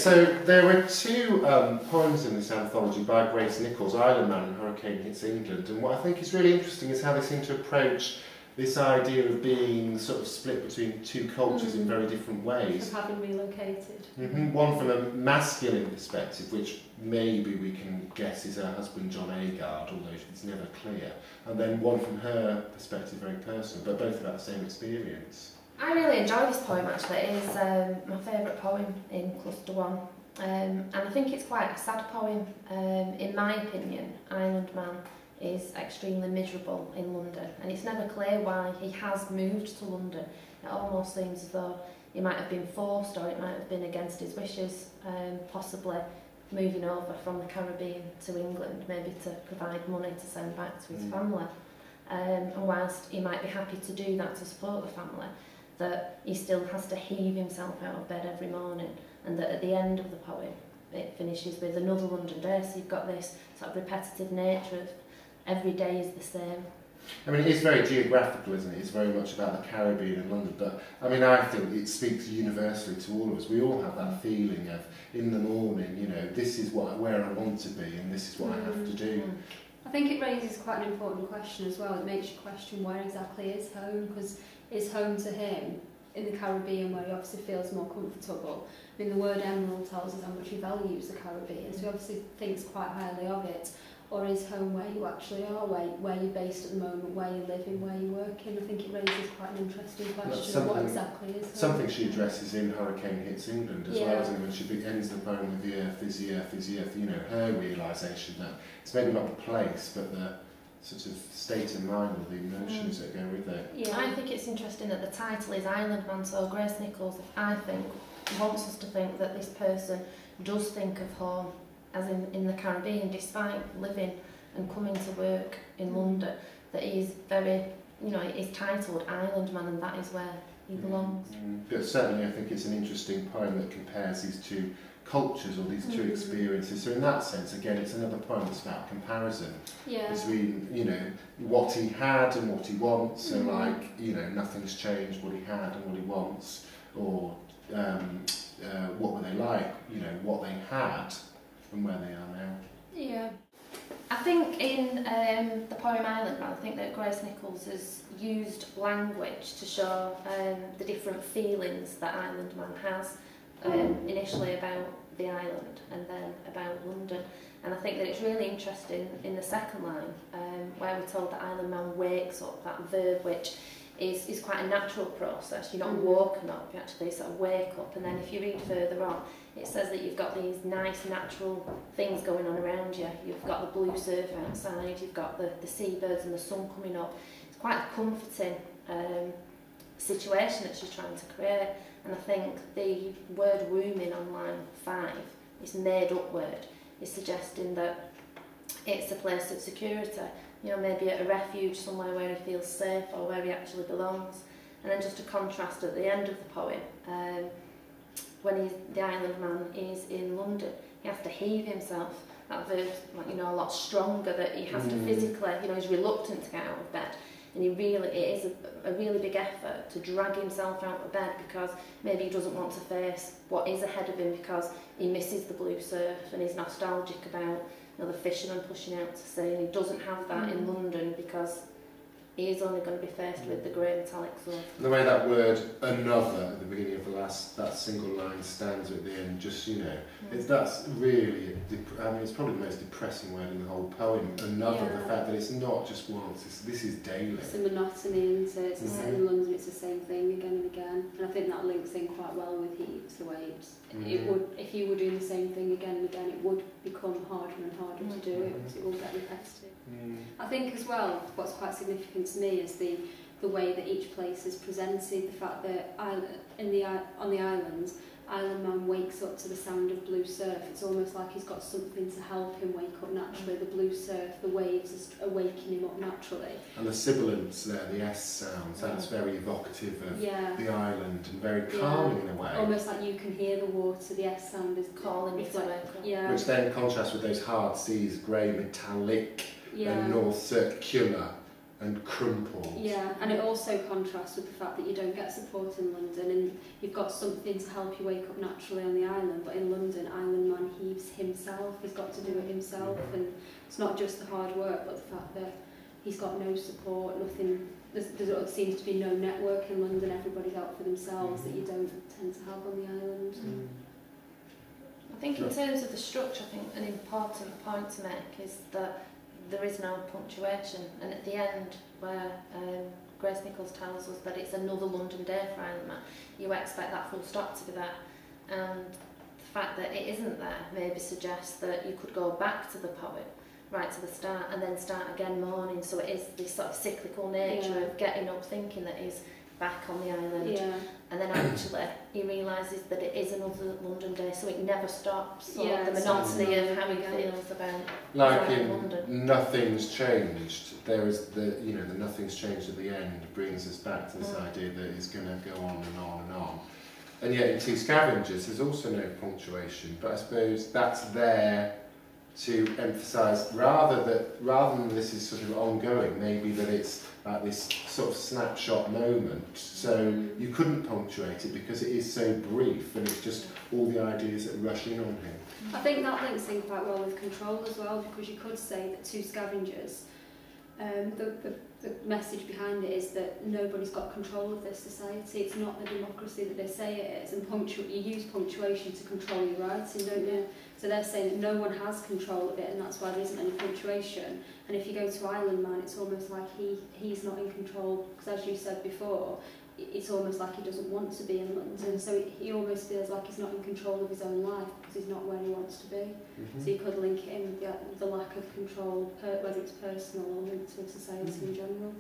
so there were two poems in this anthology by Grace Nichols, Island Man and Hurricane Hits England, and what I think is really interesting is how they seem to approach this idea of being sort of split between two cultures in very different ways. Of having relocated. One from a masculine perspective, which maybe we can guess is her husband John Agard, although it's never clear, and then one from her perspective, very personal, but both about the same experience. I really enjoy this poem actually. It is my favourite poem in Cluster 1. And I think it's quite a sad poem. In my opinion, Island Man is extremely miserable in London, and it's never clear why he has moved to London. It almost seems as though he might have been forced, or it might have been against his wishes, possibly moving over from the Caribbean to England, maybe to provide money to send back to his family. And whilst he might be happy to do that to support the family, that he still has to heave himself out of bed every morning, and that at the end of the poem it finishes with another London day. So you've got this sort of repetitive nature of every day is the same. I mean, it is very geographical, isn't it? It's very much about the Caribbean and London, but I mean, I think it speaks universally to all of us. We all have that feeling of, in the morning, you know, this is where I want to be and this is what I have to do. I think it raises quite an important question as well. It makes you question where exactly is home, because is home to him in the Caribbean, where he obviously feels more comfortable. I mean, the word emerald tells us how much he values the Caribbean, so he obviously thinks quite highly of it. Or is home where you actually are, where you're based at the moment, where you're living, where you're working? I think it raises quite an interesting question of what exactly is home. Something she addresses in Hurricane Hits England as well, isn't it? When she ends the poem with the earth is the earth is the earth, you know, her realisation that it's maybe not the place, but the sort of state of mind or the emotions that go with it. Yeah, I think it's interesting that the title is Island Man, so Grace Nichols, I think, wants us to think that this person does think of home as in the Caribbean, despite living and coming to work in London, that he's very, you know, he's titled Island Man, and that is where he belongs. But certainly I think it's an interesting poem that compares these two cultures or these two experiences. So in that sense, again, it's another poem that's about comparison between, you know, what he had and what he wants, and like, you know, nothing's changed, what he had and what he wants, or what were they like, you know, what they had and where they are now. Yeah. I think in the poem Island Man, I think that Grace Nichols has used language to show the different feelings that Island Man has, initially about the island and then about London. And I think that it's really interesting in the second line, where we're told that Island Man wakes up, that verb which is quite a natural process. You're not woken up, you actually sort of wake up, and then if you read further on, it says that you've got these nice natural things going on around you. You've got the blue surf outside, you've got the seabirds and the sun coming up. It's quite a comforting situation that she's trying to create, and I think the word rooming on line 5, this made up word, is suggesting that it's a place of security. You know, maybe at a refuge somewhere where he feels safe or where he actually belongs. And then just a contrast at the end of the poem, when the Island Man is in London, he has to heave himself. That verb's, like, you know, a lot stronger, that he has to physically, you know, he's reluctant to get out of bed. And it is a really big effort to drag himself out of bed, because maybe he doesn't want to face what is ahead of him, because he misses the blue surf and he's nostalgic about, you know, the fishermen pushing out to sea, and he doesn't have that in London because he is only going to be faced with the grey metallic surf. The way that word another at the beginning of that single line stands at the end, just, you know, that's really, I mean, it's probably the most depressing word in the whole poem. Another, the fact that it's not just once, this is daily. It's a monotony, isn't it? It's the same in London, it's the same thing again and again. And I think that links in quite well with Heaves, the way it would, if you were doing the same thing again and again, it would become harder and harder to do it, because it will get repetitive. I think as well, what's quite significant to me is the way that each place is presented, the fact that on the islands, Island Man wakes up to the sound of blue surf. It's almost like he's got something to help him wake up naturally. The blue surf, the waves are waking him up naturally. And the sibilants there, the S sounds, that's very evocative of the island and very calming in a way. Almost like you can hear the water, the S sound is calling you to wake up. Which then contrasts with those hard seas, grey metallic and north circular. and crumpled. Yeah, and it also contrasts with the fact that you don't get support in London, and you've got something to help you wake up naturally on the island, but in London, Island Man heaves himself, he's got to do it himself, and it's not just the hard work, but the fact that he's got no support, nothing, there seems to be no network in London, everybody's out for themselves, that you don't tend to have on the island. I think in terms of the structure, I think an important point to make is that there is no punctuation, and at the end where Grace Nichols tells us that it's another London day for Island Man, you expect that full stop to be there, and the fact that it isn't there maybe suggests that you could go back to the poem right to the start and then start again morning, so it is this sort of cyclical nature of getting up thinking that he's back on the island, and then actually he realises that it is another London day, so it never stops. So the monotony of how he feels about like in London. Nothing's changed. There is the nothing's changed at the end brings us back to this idea that it's going to go on and on and on. And yet in Two Scavengers there's also no punctuation, but I suppose that's there to emphasise rather than this is sort of ongoing, maybe that it's like this sort of snapshot moment, so you couldn't punctuate it because it is so brief and it's just all the ideas that rush in on him. I think that links in quite well with control as well, because you could say that Two Scavengers, the message behind it is that nobody's got control of this society. It's not the democracy that they say it is, and you use punctuation to control your writing, don't you? So they're saying that no one has control of it, and that's why there isn't any punctuation. And if you go to Island Man, it's almost like he's not in control, because as you said before, it's almost like he doesn't want to be in London, so he almost feels like he's not in control of his own life because he's not where he wants to be. So you could link it in with the lack of control, whether it's personal or linked to society in general.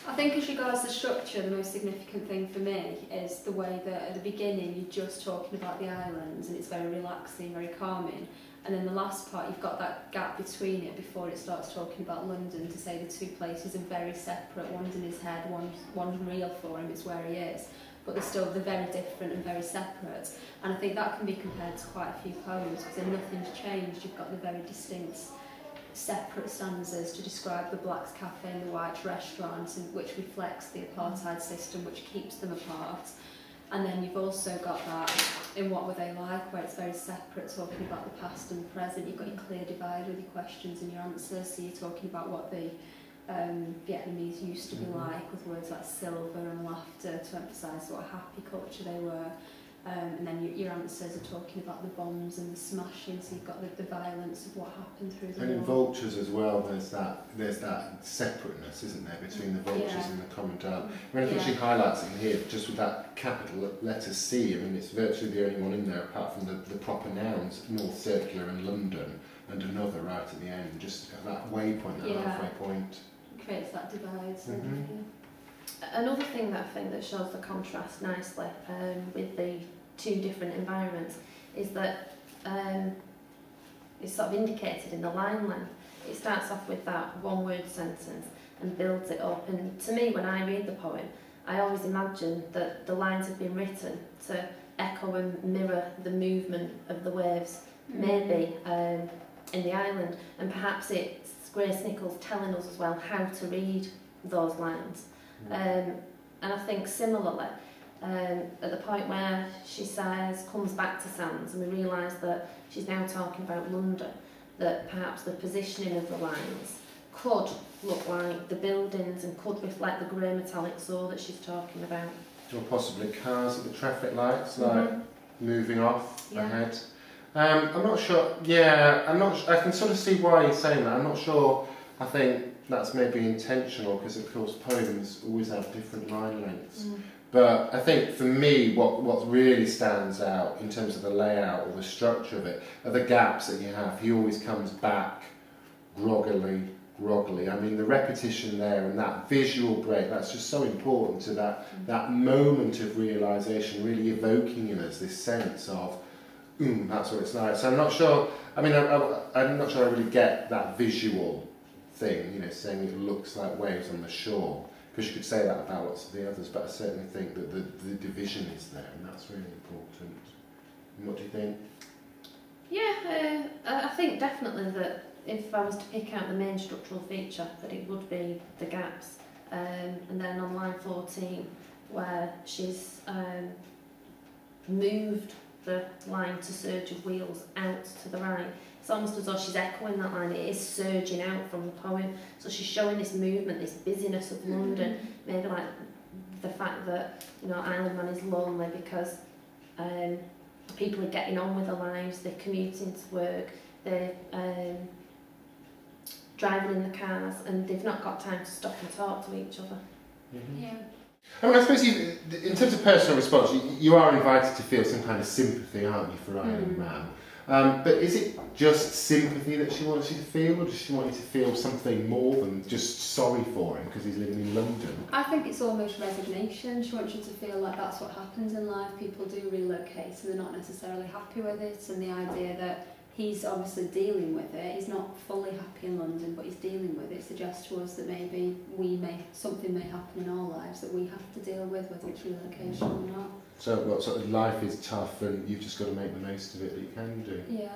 I think as regards the structure, the most significant thing for me is the way that at the beginning you're just talking about the islands and it's very relaxing, very calming, and then the last part you've got that gap between it before it starts talking about London, to say the two places are very separate. One's in his head, one's real for him, it's where he is, but they're very different and very separate. And I think that can be compared to quite a few poems, because then nothing's changed. You've got the very distinct separate stanzas to describe the Black's Cafe and the White's restaurant, which reflects the apartheid system which keeps them apart. And then you've also got that in What Were They Like, where it's very separate, talking about the past and the present. You've got your clear divide with your questions and your answers, so you're talking about what the Vietnamese used to be like, with words like silver and laughter to emphasise what a happy culture they were. And then your answers are talking about the bombs and the smashing, so you've got the violence of what happened through the war. And in Vultures as well, there's that separateness, isn't there, between the Vultures and the Commandant. I mean, I think she highlights it in here, just with that capital letter C. I mean, it's virtually the only one in there, apart from the proper nouns, North Circular and London, and another right at the end, just at that waypoint, that halfway point. It creates that divide. So Another thing that I think that shows the contrast nicely with the two different environments is that it's sort of indicated in the line length. It starts off with that one-word sentence and builds it up. And to me, when I read the poem, I always imagine that the lines have been written to echo and mirror the movement of the waves, maybe in the island. And perhaps it's Grace Nichols telling us as well how to read those lines. And I think similarly, at the point where she comes back to Sands, and we realise that she's now talking about London, that perhaps the positioning of the lines could look like the buildings and could reflect the grey metallic saw that she's talking about. Or possibly cars at the traffic lights, like moving off ahead. I'm not sure, I can sort of see why you're saying that. I'm not sure, I think that's maybe intentional, because of course poems always have different line lengths. But I think for me, what really stands out in terms of the layout or the structure of it are the gaps that you have. He always comes back groggily. I mean, the repetition there and that visual break, that's just so important to that moment of realisation, really evoking in us this sense of, that's what it's like. So I'm not sure, I mean, I'm not sure I really get that visual thing, you know, saying it looks like waves on the shore. Because you could say that about lots of the others, but I certainly think that the division is there, and that's really important. And what do you think? Yeah, I think definitely that if I was to pick out the main structural feature, that it would be the gaps. And then on line 14, where she's moved the line to surge of wheels out to the right, it's almost as though she's echoing that line. It is surging out from the poem. So she's showing this movement, this busyness of London, maybe like the fact that, you know, Island Man is lonely because people are getting on with their lives, they're commuting to work, they're driving in the cars, and they've not got time to stop and talk to each other. Yeah. I mean, I suppose in terms of personal response, you are invited to feel some kind of sympathy, aren't you, for Island Man? But is it just sympathy that she wants you to feel, or does she want you to feel something more than just sorry for him because he's living in London? I think it's almost resignation. She wants you to feel like that's what happens in life. People do relocate, so they're not necessarily happy with it, and the idea that he's obviously dealing with it. He's not fully happy in London, but he's dealing with it. Suggests to us that maybe something may happen in our lives that we have to deal with, whether it's relocation or not. So what sort of life is tough, and you've just got to make the most of it that you can do. Yeah.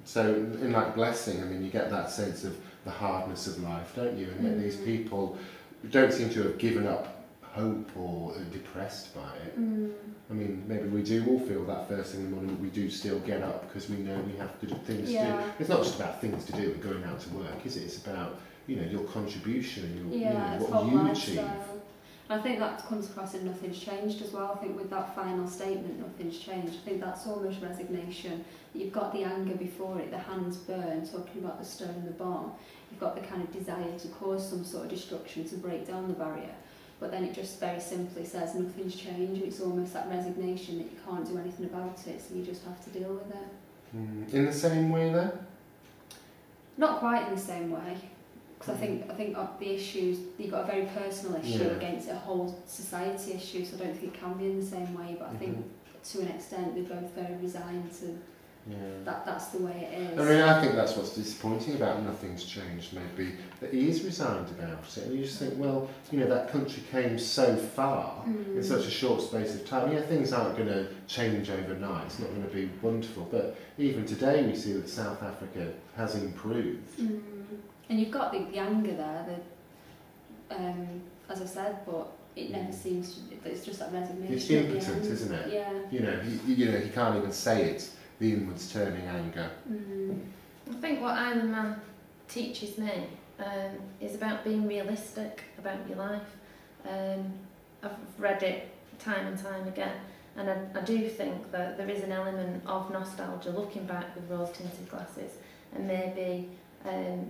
So in like Blessing, I mean, you get that sense of the hardness of life, don't you? And yet these people don't seem to have given up hope or are depressed by it. I mean, maybe we do all feel that first thing in the morning, but we do still get up because we know we have to do things to do. It's not just about things to do and going out to work, is it? It's about, you know, your contribution, your, what you achieve. I think that comes across in Nothing's Changed as well. I think with that final statement, nothing's changed, I think that's almost resignation. You've got the anger before it, the hands burn, talking about the stone and the bomb. You've got the kind of desire to cause some sort of destruction, to break down the barrier. But then it just very simply says nothing's changed. It's almost that resignation that you can't do anything about it, so you just have to deal with it. In the same way then? Not quite in the same way. Because I think of the issues, you've got a very personal issue against a whole society issue, so I don't think it can be in the same way, but I think to an extent they're both very resigned to that's the way it is. I mean, I think that's what's disappointing about Nothing's Changed, maybe, that he is resigned about it, and you just think, well, you know, that country came so far in such a short space of time. Yeah, things aren't going to change overnight, it's not going to be wonderful, but even today we see that South Africa has improved. And you've got the anger there, as I said, but it never seems to, it's just that resignation. It's impotent, isn't it? Yeah. You know, he can't even say it, the inwards turning anger. I think what Island Man teaches me is about being realistic about your life. I've read it time and time again, and I do think that there is an element of nostalgia looking back with rose-tinted glasses and maybe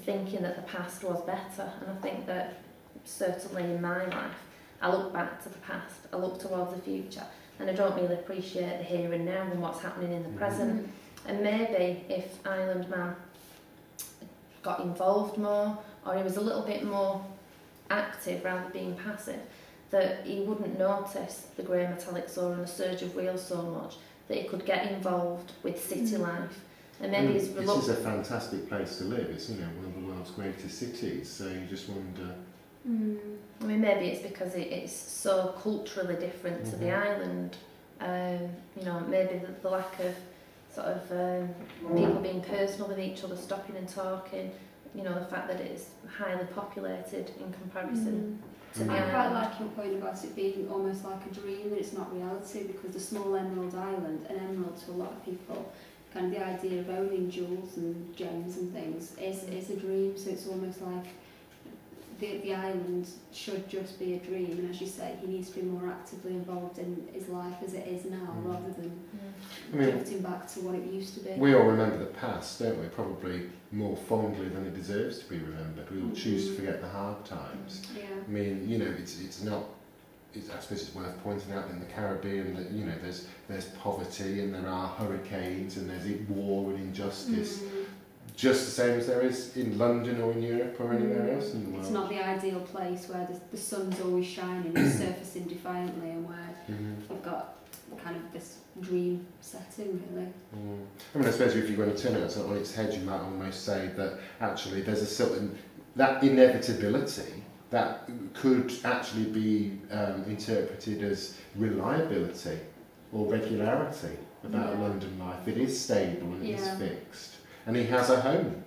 thinking that the past was better. And I think that certainly in my life, I look back to the past, I look towards the future, and I don't really appreciate the here and now and what's happening in the present. And maybe if Island Man got involved more, or he was a little bit more active rather than being passive, that he wouldn't notice the grey metallic saw and the surge of wheels so much, that he could get involved with city life. And maybe this is a fantastic place to live. It's, you know, one of the world's greatest cities, so you just wonder. I mean, maybe it's because it's so culturally different to the island. You know, maybe the lack of sort of people being personal with each other, stopping and talking. You know, the fact that it's highly populated in comparison to the I island. quite like your point about it being almost like a dream, that it's not reality, because the small emerald island, an emerald to a lot of people, kind of the idea of owning jewels and gems and things is a dream. So it's almost like the island should just be a dream, and as you say, he needs to be more actively involved in his life as it is now, rather than drifting back to what it used to be. We all remember the past, don't we? Probably more fondly than it deserves to be remembered. We all choose to forget the hard times. I mean, you know, it's not. I suppose it's worth pointing out in the Caribbean that, you know, there's poverty and there are hurricanes and there's war and injustice, just the same as there is in London or in Europe or anywhere else in the world. It's not the ideal place where the sun's always shining and surfacing defiantly, and where we've got kind of this dream setting, really. I mean, I suppose if you're going to turn it on its head, you might almost say that actually there's a certain, that inevitability that could actually be interpreted as reliability or regularity about London life. It is stable and it is fixed. and he has a home.